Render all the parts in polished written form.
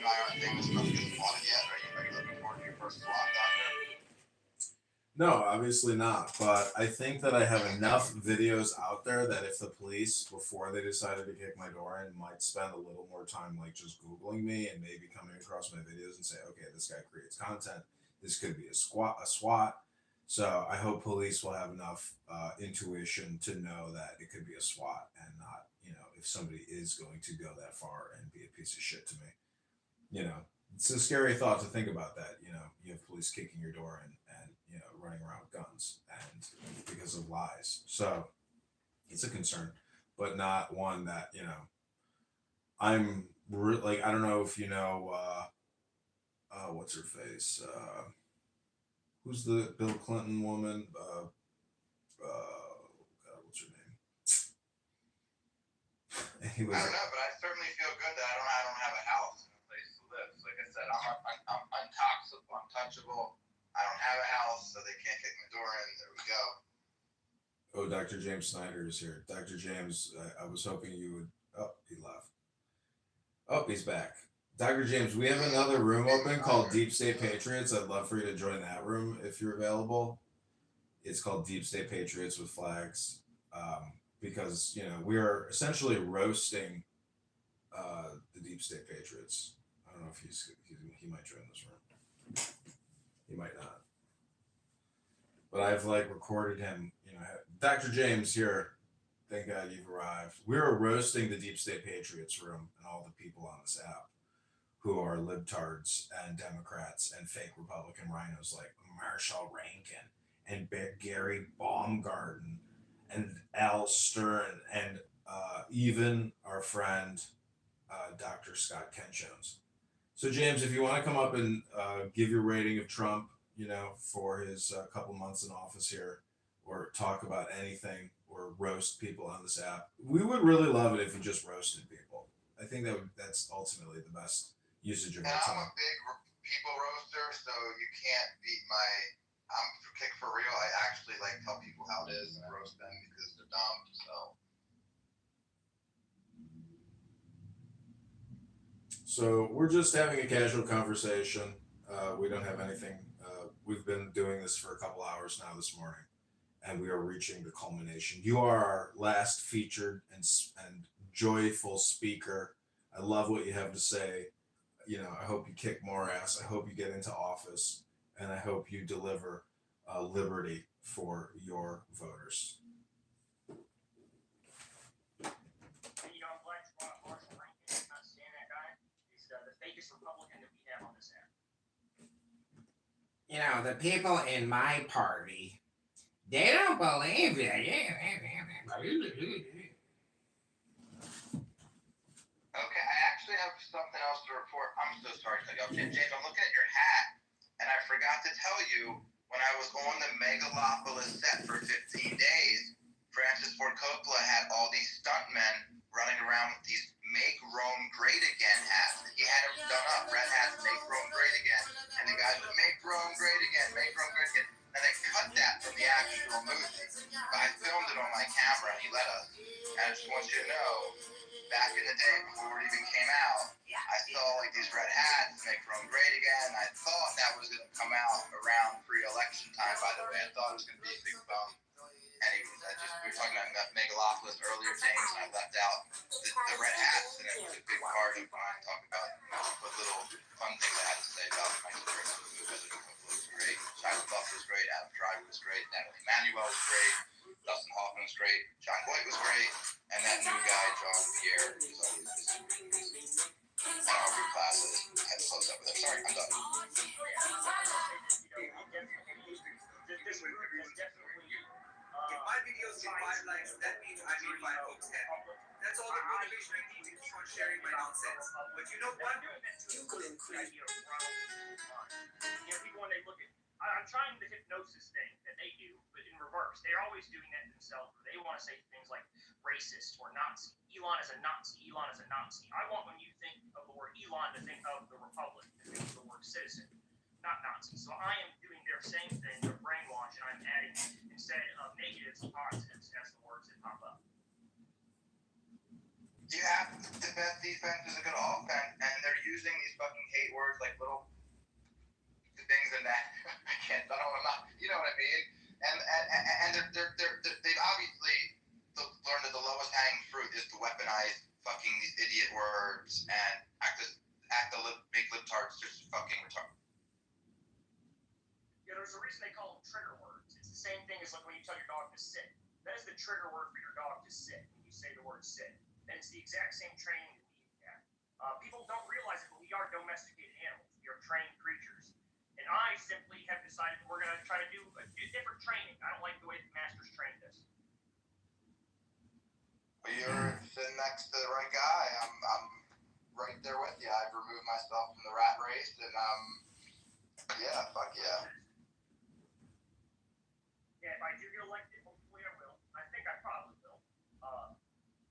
and I aren't famous enough to get swatted yet. Are you looking forward to your first swat, Doctor? No, obviously not. But I think that I have enough videos out there that if the police, before they decided to kick my door in, might spend a little more time like just Googling me and maybe coming across my videos and say, okay, this guy creates content. This could be a SWAT. So I hope police will have enough intuition to know that it could be a SWAT and not, if somebody is going to go that far and be a piece of shit to me. You know, it's a scary thought to think about that. You have police kicking your door and running around with guns and because of lies. So it's a concern, but not one that like I don't know if what's her face who's the Bill Clinton woman God, what's her name? I Anyways, don't know, but I certainly feel good that I don't have a house and a place to live. So like I said, I'm untouchable. I don't have a house, so they can't kick my door in. There we go. oh, Dr. James Snyder is here. Dr. James, I was hoping you would. Oh, he left. Oh, he's back. Dr. James, we have another room open called Deep State Patriots. I'd love for you to join that room if you're available. It's called Deep State Patriots with flags, because we are essentially roasting the Deep State Patriots. I don't know if he might join this room. He might not. But I've like recorded him. Dr. James here. Thank God you've arrived. We're roasting the Deep State Patriots room and all the people on this app who are libtards and Democrats and fake Republican rhinos like Marshall Rankin and Gary Baumgarten and Al Stern and even our friend Dr. Scott Kent Jones. So James, if you want to come up and give your rating of Trump, for his couple months in office here, or talk about anything, or roast people on this app, we would really love it if you just roasted people. I think that's ultimately the best usage of our time. I'm a big people roaster, so you can't beat my. I'm kick for real. I actually like tell people how it is and I roast them because they're dumb. So we're just having a casual conversation. We don't have anything. We've been doing this for a couple hours now this morning, and we are reaching the culmination. You are our last featured and joyful speaker. I love what you have to say. I hope you kick more ass. I hope you get into office, and I hope you deliver liberty for your voters. I'm glad you brought up Marshall Rankin. I can't stand that guy. He's the fakest Republican that we have on this app. The people in my party, they don't believe it. Okay, I actually have something else to report. I'm so sorry to cut you off, James. I'm looking at your hat, and I forgot to tell you when I was on the Megalopolis set for 15 days, Francis Ford Coppola had all these stuntmen running around with these "Make Rome Great Again" hats. He had them done up, red hats, "Make Rome Great Again," and the guys would "Make Rome Great Again, Make Rome Great Again," and they cut that from the actual movie. But I filmed it on my camera, and he let us. And I just want you to know, back in the day before it even came out, I saw like these red hats, "Make Rome Great Again." I thought that was going to come out around pre-election time, by the way. I thought it was going to be a big bump. Anyways, we were talking about Megalopolis earlier, James, and I left out the red hats, and it was a big part of when I talk about what little fun things I had to say about my experience with the movie. President Coppola was great, Shia LaBeouf was great, Adam Driver was great, Natalie Emmanuel was great, Dustin Hoffman was great, John Voight was great, and that new guy, John Pierre, was always super amazing. And Aubrey Plaza had to close up with him. Sorry, I'm done. If my videos get 5 likes, that means I made 5 folks happy. That's all the motivation I need to keep on sharing my nonsense. But you know what? You could increase. People when they look at, I'm trying the hypnosis thing that they do, but in reverse. They're always doing that themselves. They want to say things like racist or Nazi. Elon is a Nazi. Elon is a Nazi. I want when you think of the word Elon to think of the Republic, to think of the word citizen, not Nazi. So I am doing their same thing, their brainwash, and I'm adding, instead of negatives, positives as the words that pop up. You have the best defense is a good offense, and they're using these fucking mean? And they've obviously learned that the lowest hanging fruit is to weaponize fucking these idiot words and make libtards just fucking retarded. Yeah, there's a reason they call them trigger words. It's the same thing as like when you tell your dog to sit. That is the trigger word for your dog to sit when you say the word sit. And it's the exact same training that we have. People don't realize it, but we are domesticated animals. We are trained creatures. And I simply have decided that we're going to try to do a different training. I don't like the way the masters trained us. Well, you're sitting next to the right guy. I'm right there with you. I've removed myself from the rat race, and yeah, fuck yeah. Yeah, if I do get elected, hopefully I will. I think I probably will.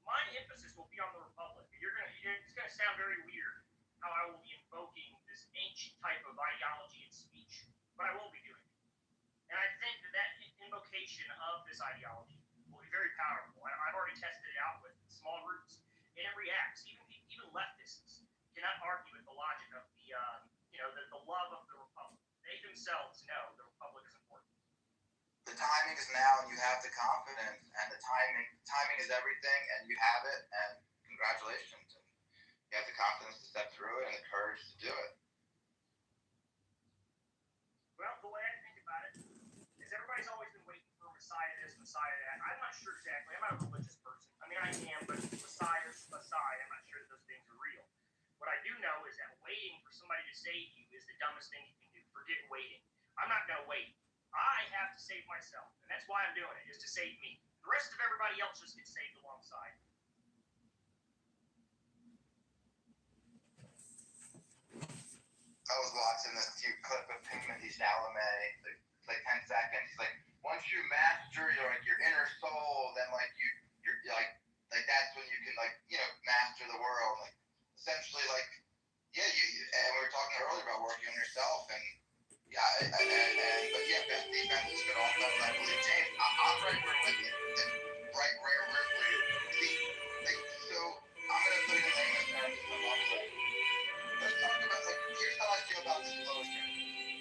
My emphasis will be on the Republic. It's gonna sound very weird how I will be invoking this ancient type of ideology and speech, but I will be doing it. And I think that invocation of this ideology will be very powerful. I've already tested it out with small groups, and it reacts. Even leftists cannot argue with the logic of the love of the Republic. They themselves know the Republic is important. The timing is now, and you have the confidence, and the timing is everything, and you have it, and congratulations. And you have the confidence to step through it and the courage to do it. Well, the way I think about it is everybody's always been waiting for Messiah this, Messiah that. I'm not sure exactly. I'm not a religious person. I mean, I am, but Messiah's Messiah. I'm not sure that those things are real. What I do know is that waiting for somebody to save you is the dumbest thing you can do. Forget waiting. I'm not going to wait. I have to save myself, and that's why I'm doing it, is to save me. The rest of everybody else just gets saved alongside. I was watching this cute clip of Timothy Chalamet. It's like 10 seconds. He's like, once you master your inner soul, then you're like that's when you can master the world. Like essentially yeah, and we were talking earlier about working on yourself and yeah, but yeah, best defense is good offense. I believe James. I'm right where with you. Right where you. See, so I'm gonna put it in layman's terms. Let's talk about here's how I feel about disclosure.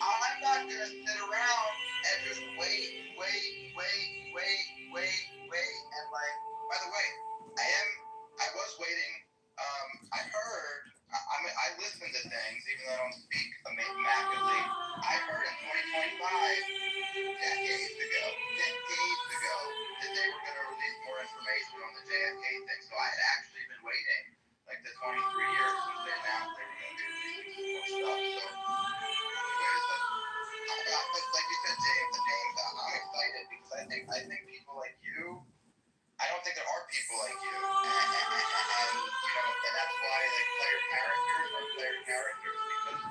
I'm not gonna sit around and just wait, and by the way, I was waiting. I listen to things even though I don't speak immaculately. I heard in 2025, decades ago, that they were going to release more information on the JFK thing. So I had actually been waiting the 23 years since they announced they were going to be releasing more stuff. So, like you said, James, I'm excited because I think people like you. I don't think there are people like you, and that's why player characters are player characters because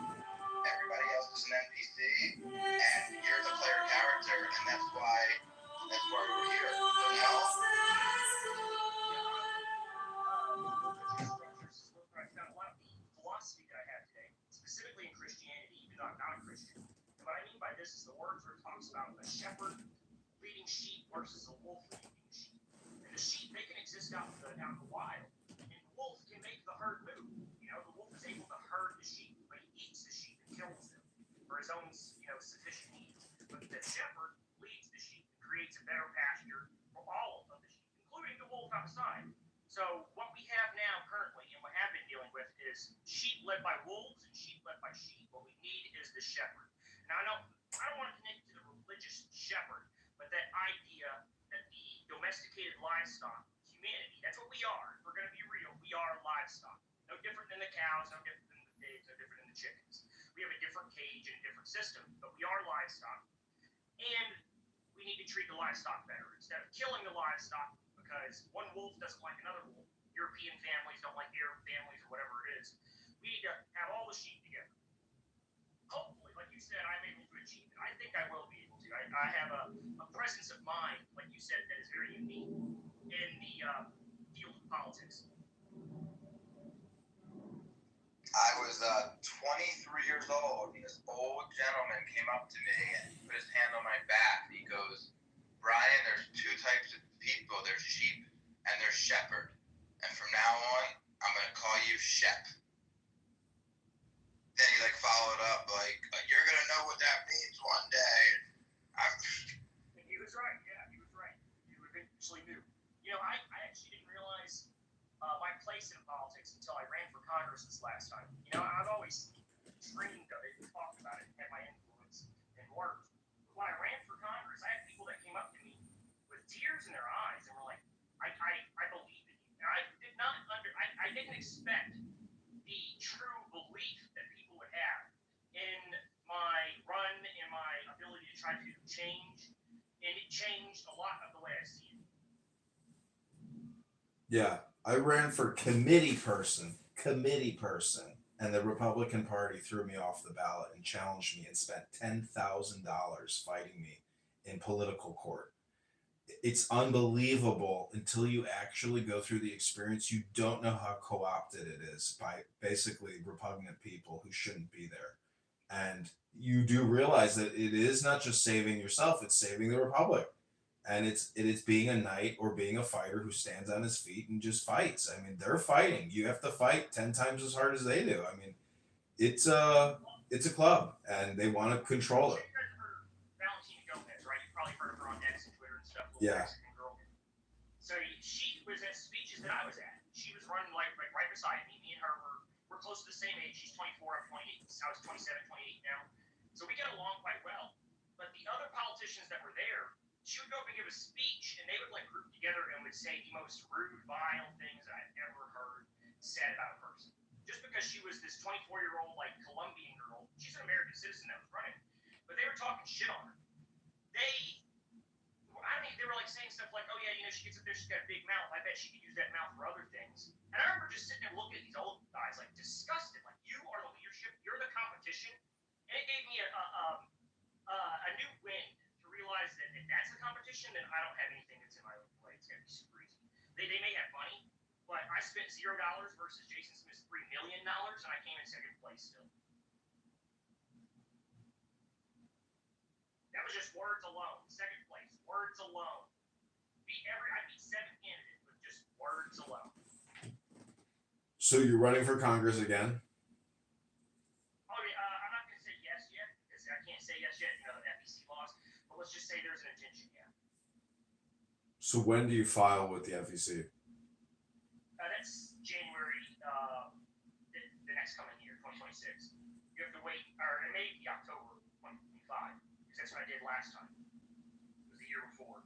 everybody else is an NPC, and you're the player character, and that's why we're here. So now. I've got a lot of philosophy that I have today, specifically in Christianity, even though I'm not a Christian. And what I mean by this is the words where it talks about a shepherd leading sheep versus a wolf leading sheep. And the sheep, they can exist out in the wild, and the wolf can make the herd move. The wolf is able to herd the sheep, but he eats the sheep and kills them for his own, sufficient needs. But the shepherd leads the sheep and creates a better pasture for all of the sheep, including the wolf outside. So what we have now currently, and what I've been dealing with, is sheep led by wolves and sheep led by sheep. What we need is the shepherd. Now I don't want to connect to the religious shepherd, but that idea that the domesticated livestock, humanity, that's what we are. If we're going to be real, we are livestock. No different than the cows, no different than the pigs, no different than the chickens. We have a different cage and a different system, but we are livestock. And we need to treat the livestock better. Instead of killing the livestock because one wolf doesn't like another wolf, European families don't like Arab families or whatever it is, we need to have all the sheep together. Hopefully, like you said, I'm able to achieve it. I think I will be able to. I have a presence of mind, like you said, that is very unique in the field of politics. I was 23 years old, and this old gentleman came up to me and put his hand on my back, and he goes, Brian, there's two types of people. There's sheep and there's shepherd. And from now on, I'm going to call you Shep. Then he followed up you're going to know what that means one day. actually knew. You know, I actually didn't realize my place in politics until I ran for Congress this last time. You know, I've always dreamed of it and talked about it and had my influence and worked. But when I ran for Congress, I had people that came up to me with tears in their eyes and were like, I believe in you. And I didn't expect the true belief that people would have in my run and my ability to try to change. And it changed a lot of the way I see it. Yeah, I ran for committee person, and the Republican Party threw me off the ballot and challenged me and spent $10,000 fighting me in political court. It's unbelievable until you actually go through the experience. You don't know how co-opted it is by basically repugnant people who shouldn't be there. And you do realize that it is not just saving yourself, it's saving the Republic. And it is being a knight or being a fighter who stands on his feet and just fights. I mean, they're fighting. You have to fight 10 times as hard as they do. I mean, it's a club, and they want to control it. You guys have heard of Valentina Gomez, right? You've probably heard of her on X and Twitter and stuff. Yeah. Mexican girl. So she was at speeches that I was at. She was running like right beside me. Me and her we're close to the same age. She's 24, I'm 28. I was 27, 28 now. So we get along quite well. But the other politicians that were there, she would go up and give a speech, and they would like group together and would say the most rude, vile things I've ever heard said about a person. Just because she was this 24-year-old like Colombian girl, she's an American citizen that was running, but they were talking shit on her. They were like saying stuff like, "Oh yeah, you know, she gets up there, she's got a big mouth. I bet she could use that mouth for other things." And I remember just sitting there looking at these old guys like disgusted, like you are the leadership, you're the competition, and it gave me a new wind to realize that if that's the competition, then I don't have anything that's in my own way. It's gonna be super easy. They may have money, but I spent $0 versus Jason Smith's $3 million, and I came in second place still. That was just words alone. Second place, words alone. I beat 7 candidates with just words alone. So you're running for Congress again? Oh yeah, I'm not gonna say yes yet because I can't say yes yet. You know, the FEC laws. But let's just say there's an intention. Yeah. So when do you file with the FEC? That's January, the next coming year, 2026. You have to wait, or it may be October 2025, because that's what I did last time. It was the year before.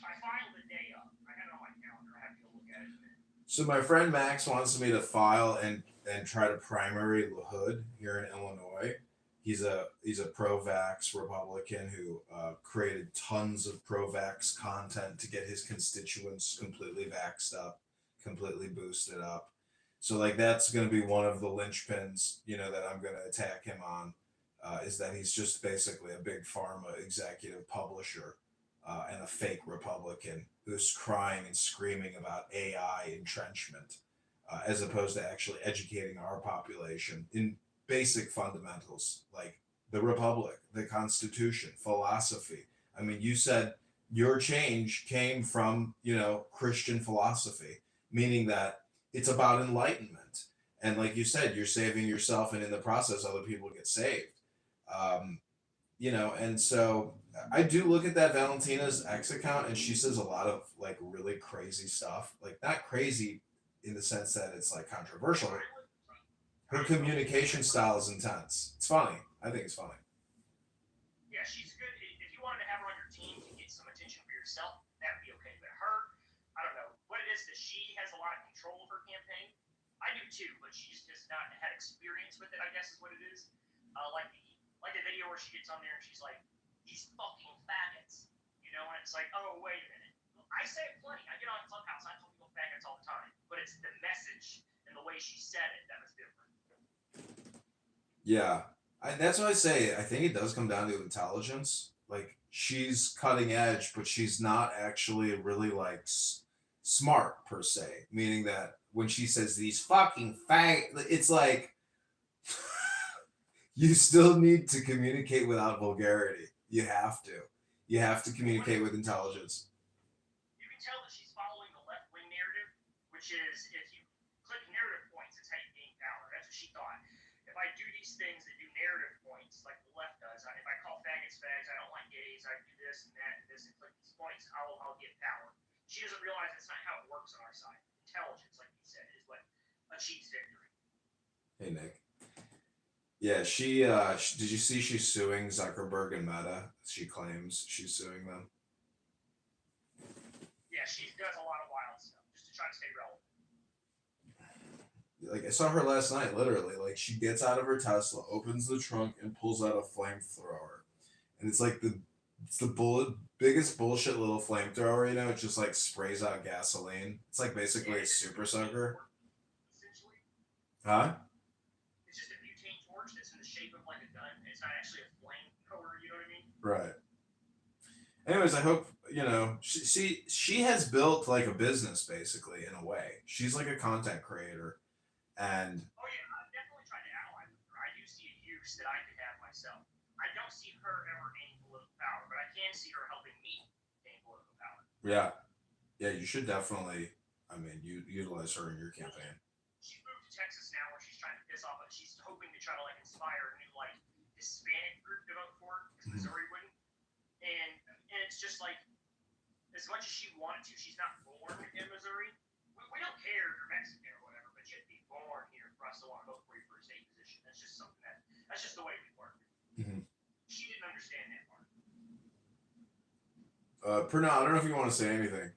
I filed the day up. I had it on my calendar. I have to go look at it in a minute. So my friend Max wants me to file and try to primary LaHood here in Illinois. He's a pro-vax Republican who created tons of pro-vax content to get his constituents completely vaxxed up, completely boosted up. So like that's going to be one of the linchpins, you know, that I'm going to attack him on, is that he's just basically a big pharma executive publisher and a fake Republican who's crying and screaming about AI entrenchment, as opposed to actually educating our population in basic fundamentals like the Republic, the Constitution, philosophy. I mean, you said your change came from, you know, Christian philosophy, meaning that it's about enlightenment. And like you said, you're saving yourself, and in the process, other people get saved. You know, and so I do look at that Valentina's X account, and she says a lot of like really crazy stuff. Like not crazy in the sense that it's like controversial. Her communication style is intense. It's funny. I think it's funny. Yeah, she's good. If you wanted to have her on your team to get some attention for yourself, that would be okay. But her, I don't know what it is that she has a lot of control of her campaign. I do too, but she's just not had experience with it, I guess is what it is. Like the video where she gets on there and she's like, "These fucking faggots," you know, and it's like, oh wait a minute. I say it plenty. I get on Clubhouse. I tell people faggots all the time, but it's the message and the way she said it that was different. Yeah, that's what I say. I think it does come down to intelligence. Like she's cutting edge, but she's not actually really like smart per se. Meaning that when she says these fucking it's like you still need to communicate without vulgarity. You have to. You have to communicate with intelligence. You can tell that she's following the left-wing narrative, which is if you click narrative points, it's how you gain power. That's what she thought. If I do these things that do narrative points, like the left does, if I call faggots fags, I don't like gays, I do this and that and this, and click these points, I'll get power. She doesn't realize that's not how it works on our side. Intelligence, like you said, is what achieves victory. Hey, Nick. Yeah, did you see she's suing Zuckerberg and Meta? She claims she's suing them. Yeah, she does a lot of wild stuff just to try to stay relevant. Like, I saw her last night, literally. Like, she gets out of her Tesla, opens the trunk, and pulls out a flamethrower. And it's like biggest bullshit little flamethrower, you know? It just like sprays out gasoline. It's like basically a super soaker. Essentially, Huh? it's just a butane torch that's in the shape of like a gun. It's not actually a flamethrower, you know what I mean? Right. Anyways, I hope, you know, she has built like a business basically in a way. She's like a content creator. And Oh yeah, I'm definitely trying to ally with her. I do see a use that I could have myself. I don't see her ever gaining political power, but I can see her helping me gain political power. yeah, you should definitely, I mean, utilize her in your campaign. She's moved to Texas now, where she's trying to piss off. She's hoping to try to like inspire a new like Hispanic group to vote for her, because Missouri wouldn't. And it's just like, as much as she wanted to, she's not born in Missouri. We don't care if you're Mexican or whatever, but you have to be born here for us to want to vote for you for a state position. That's just something that's just the way we work. Mm-hmm. She didn't understand that part. Pernell, I don't know if you want to say anything.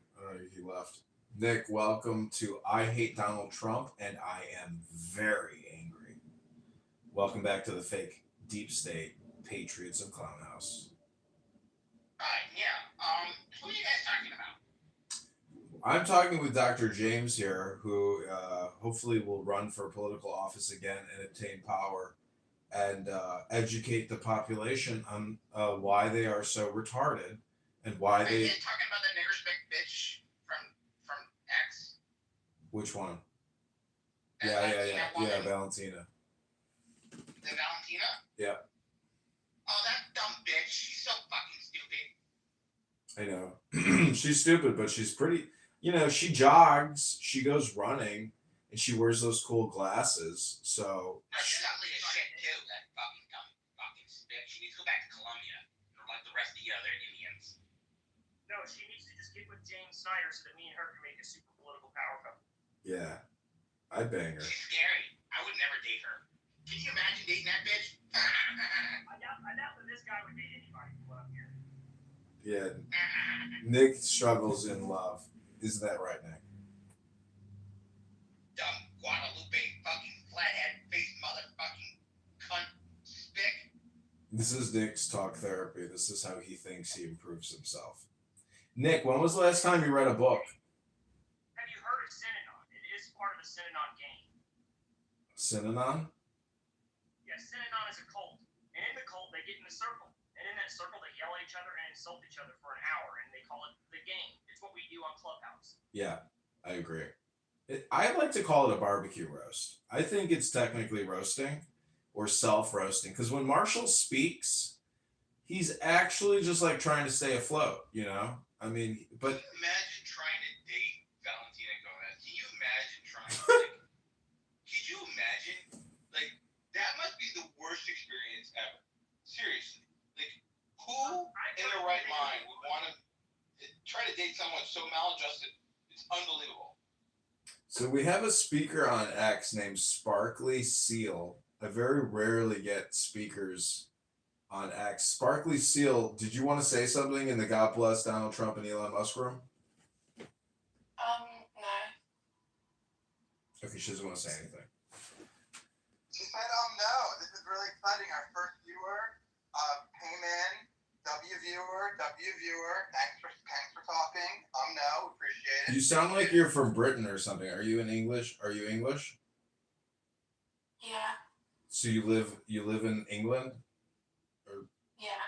He left. Nick, welcome to I Hate Donald Trump and I Am Very Angry. Welcome back to the fake deep state Patriots of Clown House. Who are you guys talking about? I'm talking with Dr. James here, who hopefully will run for political office again and obtain power and educate the population on why they are so retarded and why Are you they. guys talking about the nigger spick bitch from X? Which one? That Yeah, Latina woman? Valentina. The Valentina? Yeah. Oh, that dumb bitch. She's so fucking stupid. I know. She's stupid, but she's pretty. You know, she jogs, she goes running, and she wears those cool glasses. So. She's ugly as shit too. That fucking dumb fucking spick. She needs to go back to Colombia, or like the rest of the other Indians. No, she needs to just get with James Snyder so that me and her can make a super political power couple. Yeah, I'd bang her. She's scary. I would never date her. Can you imagine dating that bitch? I doubt that this guy would date anybody from what I'm hearing. Yeah, Nick struggles in love. Isn't that right, Nick? Dumb Guadalupe fucking flathead face motherfucking cunt spick. This is Nick's talk therapy. This is how he thinks he improves himself. Nick, when was the last time you read a book? Have you heard of Synanon? It is part of the Synanon game. Synanon? Yeah, Synanon is a cult. And in the cult, they get in a circle. And in that circle, they yell at each other and insult each other for an hour. And they call it the game. It's what we do on Clubhouse. Yeah, I agree. I like to call it a barbecue roast. I think it's technically roasting or self-roasting. Because when Marshall speaks, he's actually just like trying to stay afloat, you know? I mean, but... Can you imagine trying to date Valentina Gomez? Can you imagine trying to, like... Could you imagine? Like, that must be the worst experience ever. Seriously. Like, who in their right mind would want to try to date someone so maladjusted? It's unbelievable. So we have a speaker on X named Sparkly Seal. I very rarely get speakers on X. Sparkly Seal, did you want to say something in the God Bless Donald Trump and Elon Musk room? No. Okay, she doesn't want to say anything. She said, no, this is really exciting. Our first viewer came in. W viewer. Thanks for talking. No, appreciate it. You sound like you're from Britain or something. Are you English? Yeah. So you live in England? Yeah.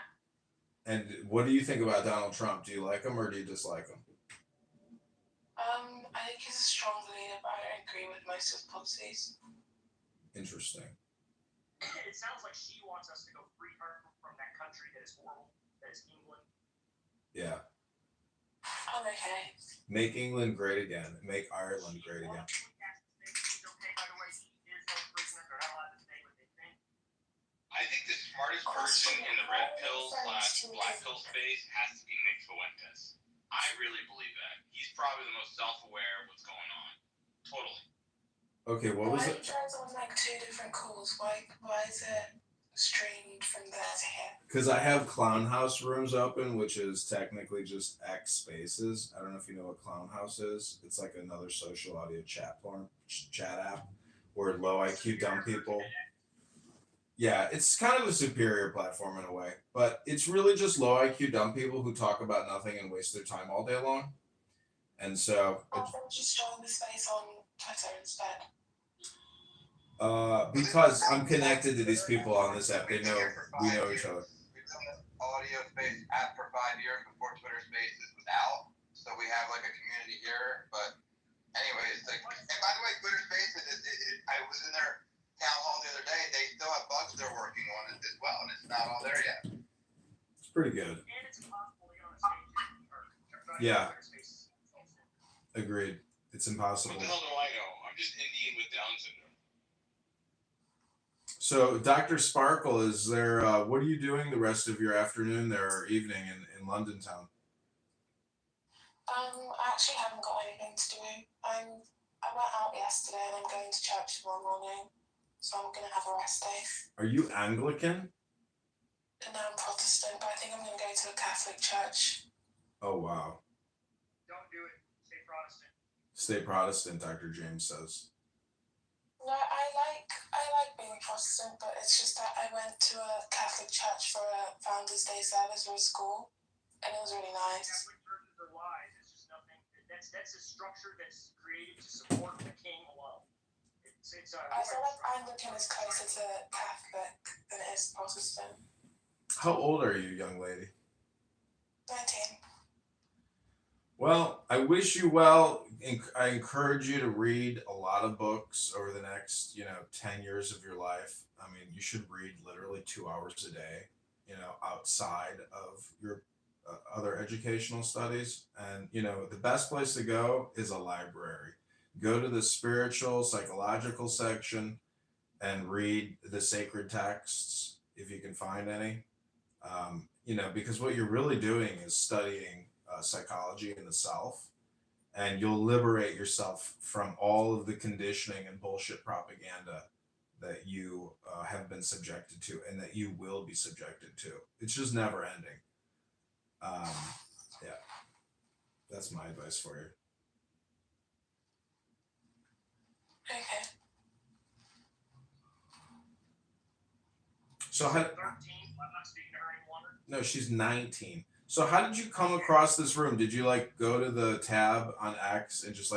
And what do you think about Donald Trump? Do you like him or do you dislike him? I think he's a strong leader, but I don't agree with most of his policies. Interesting. It sounds like she wants us to go free her from that country that is horrible, that is England. Yeah. I'm okay. Make England great again. Make Ireland great again. She's okay, by the way. She is no prisoner. They're not allowed to say what they think. I think the smartest person in the red pill / black pill space has to be Nick Fuentes. I really believe that. He's probably the most self-aware of what's going on. Totally. Okay, what Why was are it? you guys on like two different calls? Why is it streamed from there to here? Because I have Clown House rooms open, which is technically just X Spaces. I don't know if you know what Clown House is. It's like another social audio chat app where low IQ dumb people. Yeah, it's kind of a superior platform in a way, but it's really just low IQ dumb people who talk about nothing and waste their time all day long. And so, Why don't you just join the space on Twitter instead? because I'm connected to these people on this app, we know each other. We've done this audio space app for 5 years before Twitter Spaces was out, so we have like a community here. But anyways, like, and by the way, Twitter Spaces, I was in their town hall the other day. They still have bugs they're working on it as well, and it's not all there yet. It's pretty good. And it's impossible to get on a stage or Yeah. Twitter Spaces. Agreed. It's impossible. What the hell do I know? I'm just Indian with Down syndrome. So, Dr. Sparkle, is there? What are you doing the rest of your afternoon there or evening in London town? I actually haven't got anything to do. I went out yesterday and I'm going to church tomorrow morning, so I'm gonna have a rest day. Are you Anglican? And now I'm Protestant, but I think I'm gonna go to a Catholic church. Oh wow. Don't do it. Stay Protestant. Stay Protestant, Dr. James says. No, I like being Protestant, but it's just that I went to a Catholic church for a Founders Day service for a school, and it was really nice. Catholic churches are lies. It's just nothing. That's a structure that's created to support the king alone. I feel like Anglican is closer to Catholic than it is Protestant. How old are you, young lady? 19. Well, I wish you well. I encourage you to read a lot of books over the next, 10 years of your life. I mean, you should read literally 2 hours a day, outside of your other educational studies. And, the best place to go is a library. Go to the spiritual, psychological section and read the sacred texts if you can find any. Because what you're really doing is studying psychology in the self, and you'll liberate yourself from all of the conditioning and bullshit propaganda that you have been subjected to and that you will be subjected to. It's just never ending. Yeah, that's my advice for you. Okay. So how? 13. I'm not speaking to her any longer. No, she's 19. So how did you come across this room? Did you go to the tab on X and just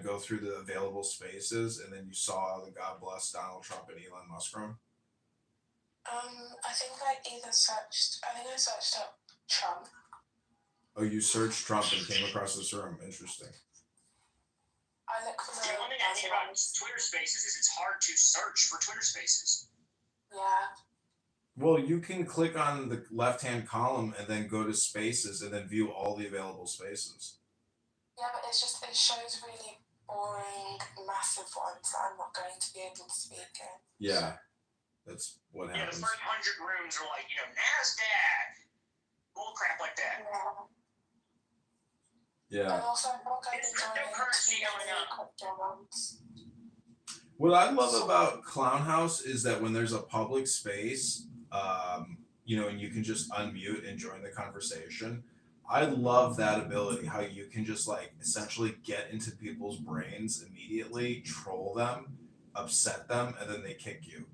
go through the available spaces, and then you saw the God Bless Donald Trump and Elon Musk room? I think I searched up Trump. Oh, you searched Trump and came across this room. Interesting. I look for The only thing I think about Twitter Spaces is it's hard to search for Twitter Spaces. Yeah. Well, you can click on the left-hand column and then go to spaces and then view all the available spaces. Yeah, but it shows really boring, massive ones that I'm not going to be able to speak in. Yeah, that's what Yeah, happens. the first 100 rooms are like, NASDAQ. Bull crap like that. Yeah. And also, I'm not going to It's join cryptocurrency too going many up. crypto ones. What I love about Clown House is that when there's a public space, and you can just unmute and join the conversation. I love that ability, how you can just essentially get into people's brains immediately, troll them, upset them, and then they kick you.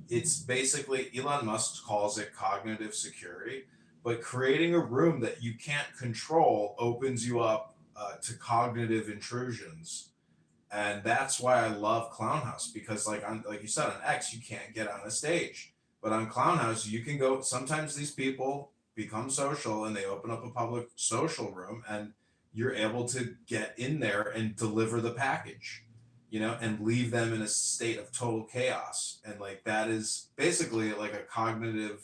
It's basically, Elon Musk calls it cognitive security, but creating a room that you can't control opens you up to cognitive intrusions. And that's why I love Clown House, because like you said, on X, you can't get on a stage. But on Clown House, you can go. Sometimes these people become social and they open up a public social room, and you're able to get in there and deliver the package, and leave them in a state of total chaos. And that is basically like a cognitive,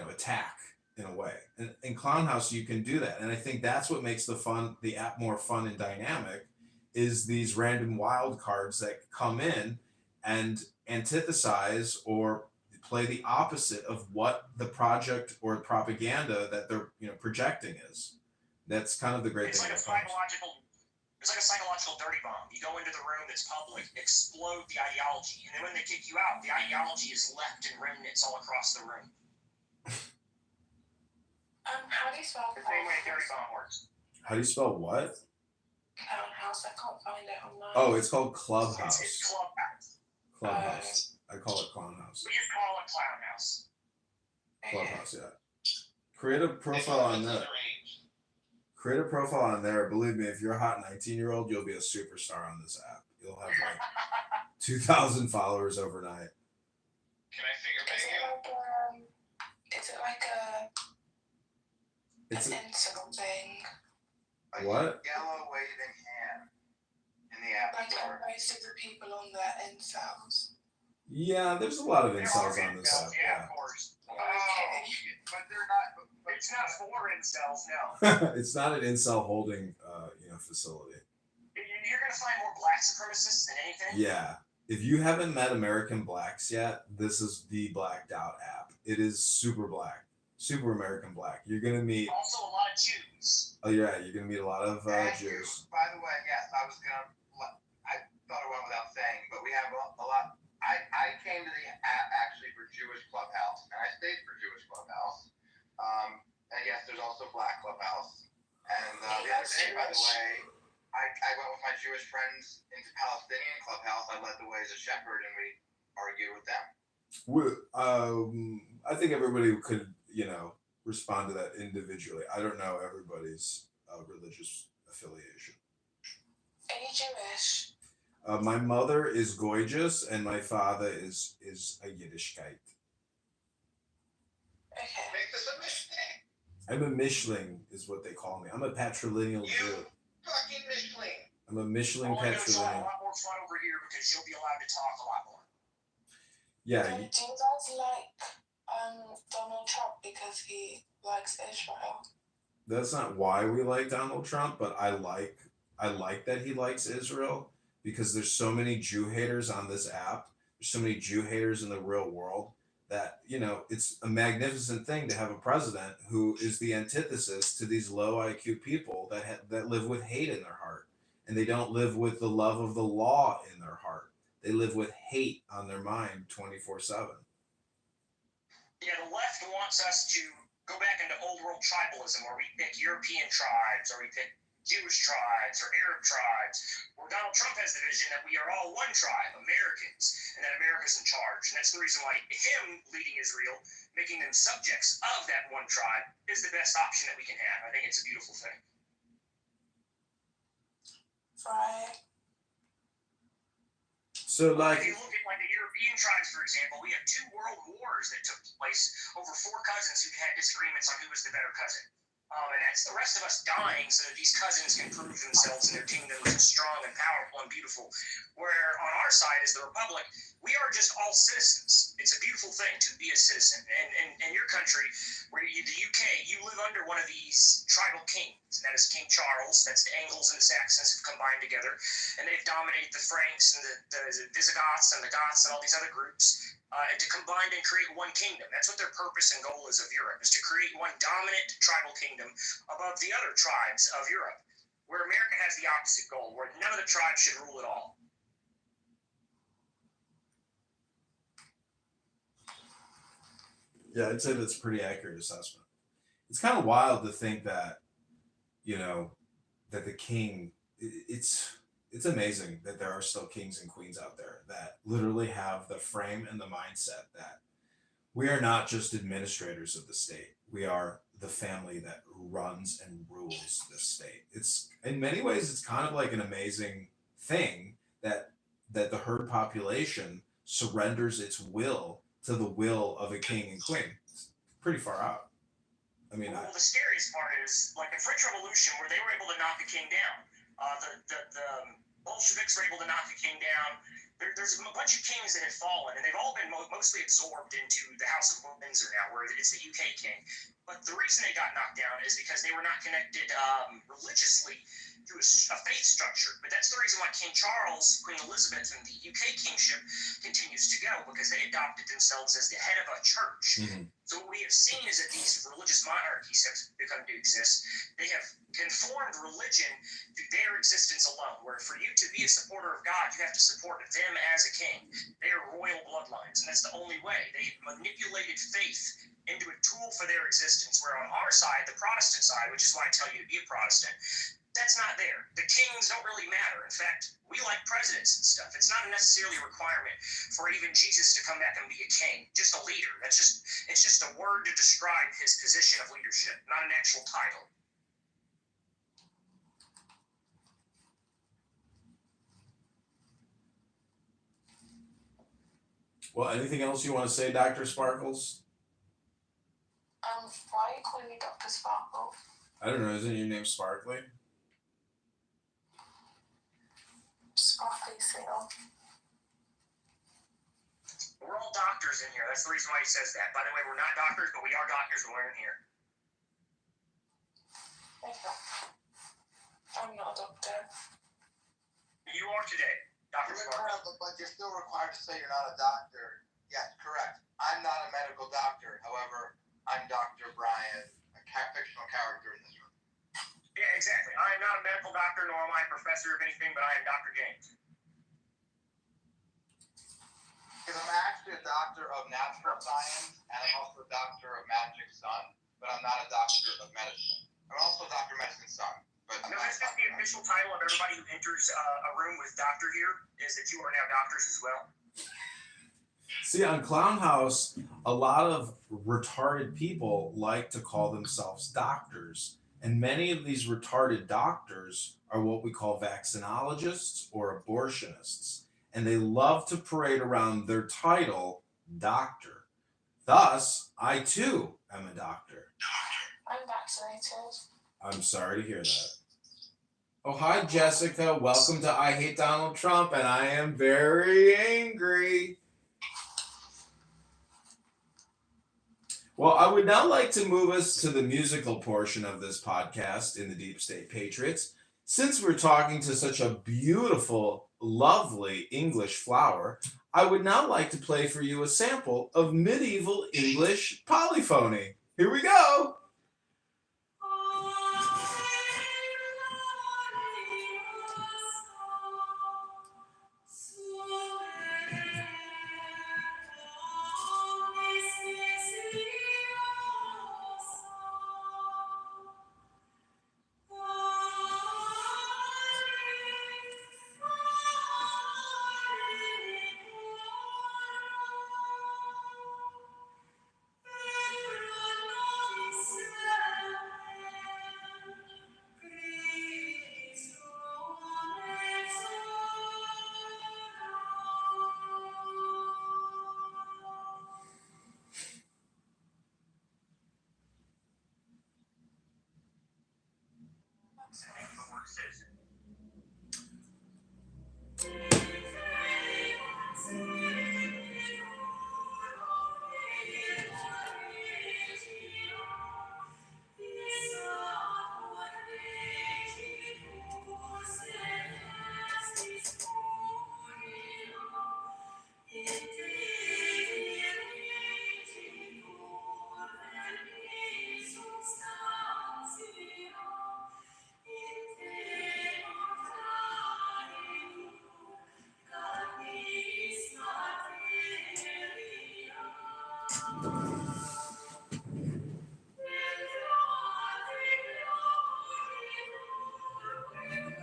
attack in a way. And in Clown House, you can do that. And I think that's what makes the app more fun and dynamic, is these random wild cards that come in and antithesize or play the opposite of what the project or propaganda that they're projecting is. That's kind of the great It's thing like a about Congress. psychological dirty bomb. You go into the room that's public, explode the ideology, and then when they kick you out, the ideology is left in remnants all across the room. How do you spell The same way a dirty bomb works. How do you spell what? Clown House? I can't find it online. Oh, it's called Clubhouse. It's Clubhouse. Clubhouse. I call it Clown House. We just call it Clown House. Clubhouse, yeah. Create a profile on there. Create a profile on there. Believe me, if you're a hot 19-year-old, you'll be a superstar on this app. You'll have like 2,000 followers overnight. Can I finger bang you? Is it like It's an incel thing? A What? yellow waving hand in the app Like store. most of the people on there incels. Yeah, there's a lot of There incels are on this incels, app. yeah, of course. But they're not. But It's not for incels, no. Yeah. It's not an incel holding facility. You're going to find more black supremacists than anything. Yeah. If you haven't met American Blacks yet, this is the Blacked Out app. It is super black, super American black. You're gonna meet. Also, a lot of Jews. Oh yeah, you're gonna meet a lot of thank you. Jews. By the way, yes, I thought it went without saying, but we have a lot. I came to the app actually for Jewish Clubhouse, and I stayed for Jewish Clubhouse. And yes, there's also Black Clubhouse. And the other day, by the way, I went with my Jewish friends into Palestinian Clubhouse. I led the way as a shepherd, and we argued with them. I think everybody could, respond to that individually. I don't know everybody's religious affiliation. Are you Jewish? My mother is gorgeous, and my father is a Yiddishkeit. Okay. Make this a mistake. I'm a Mishling, is what they call me. I'm a patrilineal Jew. Fucking Michelin. I'm a Michelin All I'm going to have a patrilineal. lot more fun over here because you'll be allowed to talk a lot more. Yeah. Do you guys like Donald Trump because he likes Israel? That's not why we like Donald Trump, but I like that he likes Israel because there's so many Jew haters on this app. There's so many Jew haters in the real world that, it's a magnificent thing to have a president who is the antithesis to these low IQ people that live with hate in their heart. And they don't live with the love of the law in their heart. They live with hate on their mind 24/7. Yeah, the left wants us to go back into old world tribalism where we pick European tribes or we pick Jewish tribes or Arab tribes, where Donald Trump has the vision that we are all one tribe, Americans, and that America's in charge. And that's the reason why him leading Israel, making them subjects of that one tribe, is the best option that we can have. I think it's a beautiful thing. Right. So If you look at the European tribes, for example, we have 2 world wars that took place over 4 cousins who had disagreements on who was the better cousin. And that's the rest of us dying so that these cousins can prove themselves in their kingdoms strong and powerful and beautiful. Where on our side is the Republic, we are just all citizens. It's a beautiful thing to be a citizen. And in your country, where the UK, you live under one of these tribal kings, and that is King Charles. That's the Angles and the Saxons have combined together, and they've dominated the Franks and the Visigoths and the Goths and all these other groups. And to combine and create one kingdom. That's what their purpose and goal is of Europe, is to create one dominant tribal kingdom above the other tribes of Europe, where America has the opposite goal, where none of the tribes should rule at all. Yeah, I'd say that's a pretty accurate assessment. It's kind of wild to think that, that the king, it's amazing that there are still kings and queens out there that literally have the frame and the mindset that we are not just administrators of the state. We are the family that runs and rules the state. It's in many ways, it's kind of like an amazing thing that the herd population surrenders its will to the will of a king and queen. It's pretty far out. I mean, well, the scariest part is like the French Revolution, where they were able to knock the king down. The Bolsheviks were able to knock the king down. There's a bunch of kings that have fallen, and they've all been mostly absorbed into the House of Windsor now, where it's the UK king. But the reason they got knocked down is because they were not connected religiously to a faith structure. But that's the reason why King Charles, Queen Elizabeth, and the UK kingship continues to go, because because they adopted themselves as the head of a church. Mhm. So what we have seen is that these religious monarchies have begun to exist. They have conformed religion to their existence alone, where for you to be a supporter of God, you have to support them as a king. They are royal bloodlines, and that's the only way. They manipulated faith into a tool for their existence, where on our side, the Protestant side, which is why I tell you to be a Protestant, that's not there. The kings don't really matter. In fact, we like presidents and stuff. It's not necessarily a requirement for even Jesus to come back and be a king, just a leader. It's just a word to describe his position of leadership, not an actual title. Well, anything else you want to say, Dr. Sparkles? Why are you calling me Dr. Sparkle? I don't know. Isn't your name Sparkly? Sparkly Seal. We're all doctors in here. That's the reason why he says that. By the way, we're not doctors, but we are doctors. We're learning here. Okay. I'm not a doctor. You are today, Dr. You're Sparkle. correct, but you're still required to say you're not a doctor. Yes, correct. I'm not a medical doctor. However, I'm Dr. Brian, a fictional character in this room. Yeah, exactly. I am not a medical doctor, nor am I a professor of anything, but I am Dr. James. Because I'm actually a doctor of natural science, and I'm also a doctor of Magick's son, but I'm not a doctor of medicine. I'm also Dr. Medicine's son, but I'm No, not that's just the official title of everybody who enters a room with doctor here, is that you are now doctors as well. See, on Clown House, a lot of retarded people like to call themselves doctors. And many of these retarded doctors are what we call vaccinologists or abortionists. And they love to parade around their title, doctor. Thus, I too am a doctor. I'm vaccinated. I'm sorry to hear that. Oh, hi, Jessica. Welcome to I Hate Donald Trump, and I am very angry. Well, I would now like to move us to the musical portion of this podcast in the Deep State Patriots. Since we're talking to such a beautiful, lovely English flower, I would now like to play for you a sample of medieval English polyphony. Here we go. The word citizen.